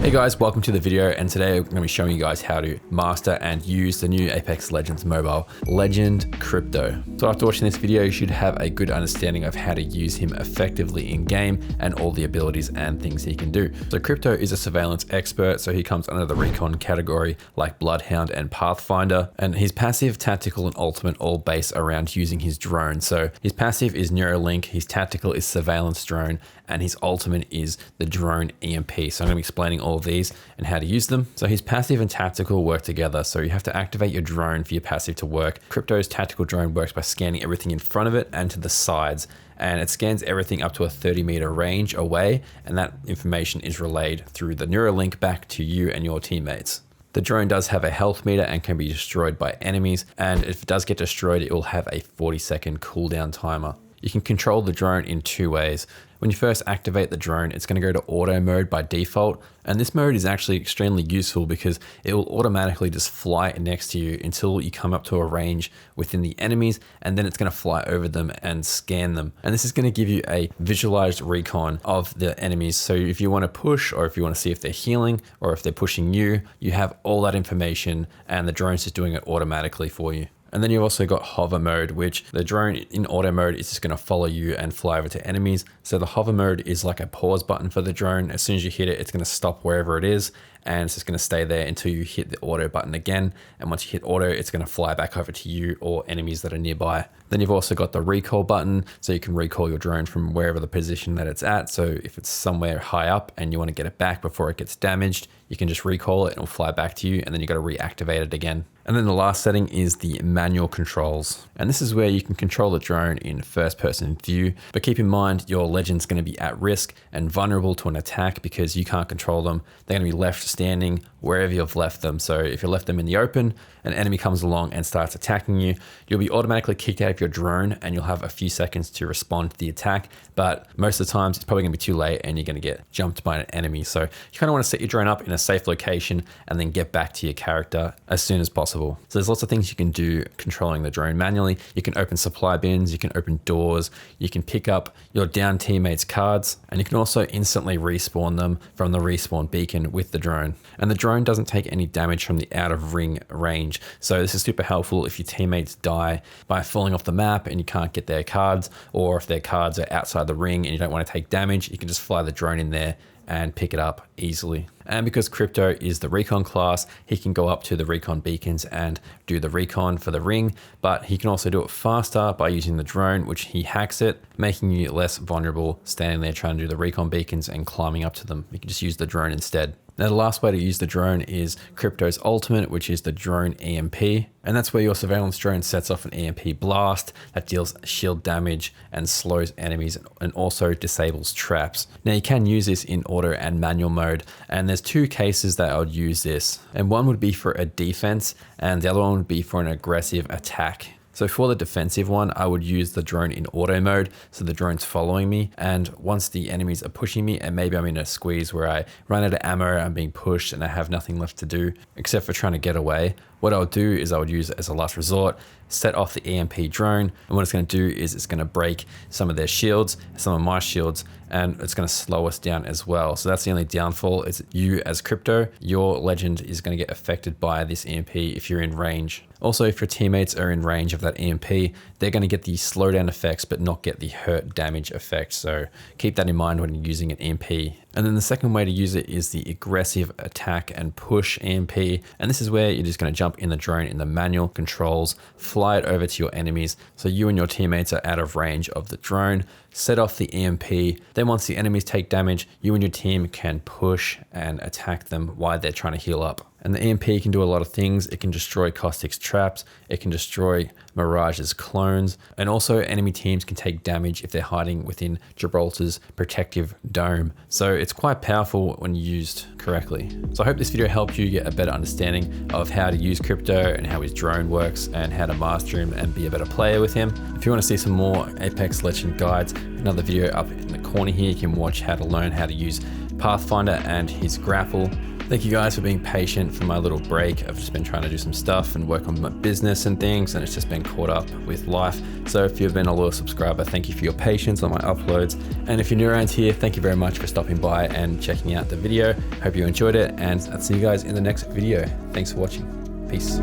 Hey guys, welcome to the video, and today I'm going to be showing you guys how to master and use the new Apex Legends mobile, Legend Crypto. So after watching this video, you should have a good understanding of how to use him effectively in game and all the abilities and things he can do. So Crypto is a surveillance expert, so he comes under the recon category like Bloodhound and Pathfinder, and his passive, tactical and ultimate all based around using his drone. So his passive is Neuralink, his tactical is surveillance drone, and his ultimate is the drone EMP. So I'm going to be explaining all of these and how to use them. So his passive and tactical work together. So you have to activate your drone for your passive to work. Crypto's tactical drone works by scanning everything in front of it and to the sides, and it scans everything up to a 30-meter range away, and that information is relayed through the Neuralink back to you and your teammates. The drone does have a health meter and can be destroyed by enemies, and if it does get destroyed, it will have a 40-second cooldown timer. You can control the drone in two ways. When you first activate the drone, it's going to go to auto mode by default, and this mode is actually extremely useful because it will automatically just fly next to you until you come up to a range within the enemies, and then it's going to fly over them and scan them. And this is going to give you a visualized recon of the enemies. So if you want to push, or if you want to see if they're healing or if they're pushing you, you have all that information and the drone's just doing it automatically for you. And then you've also got hover mode, which the drone in auto mode is just going to follow you and fly over to enemies. So the hover mode is like a pause button for the drone. As soon as you hit it, it's going to stop wherever it is, and it's just going to stay there until you hit the auto button again. And once you hit auto, it's going to fly back over to you or enemies that are nearby. Then you've also got the recall button, so you can recall your drone from wherever the position that it's at. So if it's somewhere high up and you want to get it back before it gets damaged, you can just recall it and it'll fly back to you, and then you got to reactivate it again. And then the last setting is the manual controls. And this is where you can control the drone in first person view, but keep in mind your legend's going to be at risk and vulnerable to an attack because you can't control them. They're going to be left standing wherever you've left them. So if you left them in the open, an enemy comes along and starts attacking you, you'll be automatically kicked out of your drone and you'll have a few seconds to respond to the attack. But most of the times it's probably going to be too late and you're going to get jumped by an enemy. So you kind of want to set your drone up in a safe location and then get back to your character as soon as possible. So there's lots of things you can do controlling the drone manually. You can open supply bins, you can open doors, you can pick up your down teammates' cards, and you can also instantly respawn them from the respawn beacon with the drone. And the drone doesn't take any damage from the out of ring range. So this is super helpful if your teammates die by falling off the map and you can't get their cards, or if their cards are outside the ring and you don't want to take damage, you can just fly the drone in there and pick it up easily. And because Crypto is the recon class, he can go up to the recon beacons and do the recon for the ring, but he can also do it faster by using the drone, which he hacks it, making you less vulnerable standing there trying to do the recon beacons and climbing up to them. You can just use the drone instead. Now the last way to use the drone is Crypto's ultimate, which is the drone EMP. And that's where your surveillance drone sets off an EMP blast that deals shield damage and slows enemies and also disables traps. Now you can use this in auto and manual mode, and there's two cases that I would use this. And one would be for a defense and the other one would be for an aggressive attack. So for the defensive one, I would use the drone in auto mode. So the drone's following me, and once the enemies are pushing me and maybe I'm in a squeeze where I run out of ammo, I'm being pushed and I have nothing left to do except for trying to get away, what I would do is I would use it as a last resort, set off the EMP drone, and what it's going to do is it's going to break some of their shields, some of my shields, and it's going to slow us down as well. So that's the only downfall, is you as Crypto, your legend is going to get affected by this EMP if you're in range. Also, if your teammates are in range of that EMP, they're going to get the slowdown effects but not get the hurt damage effect. So keep that in mind when you're using an EMP. And then the second way to use it is the aggressive attack and push EMP. And this is where you're just going to jump in the drone in the manual controls, fly it over to your enemies so you and your teammates are out of range of the drone, set off the EMP. Then once the enemies take damage, you and your team can push and attack them while they're trying to heal up. And the EMP can do a lot of things. It can destroy Caustic's traps, it can destroy Mirage's clones, and also enemy teams can take damage if they're hiding within Gibraltar's protective dome. So it's quite powerful when used correctly. So I hope this video helped you get a better understanding of how to use Crypto and how his drone works and how to master him and be a better player with him. If you want to see some more Apex Legend guides, another video up in the corner here, you can watch how to learn how to use Pathfinder and his grapple. Thank you guys for being patient for my little break. I've just been trying to do some stuff and work on my business and things, and it's just been caught up with life. So if you've been a loyal subscriber, thank you for your patience on my uploads. And if you're new around here, thank you very much for stopping by and checking out the video. Hope you enjoyed it, and I'll see you guys in the next video. Thanks for watching. Peace.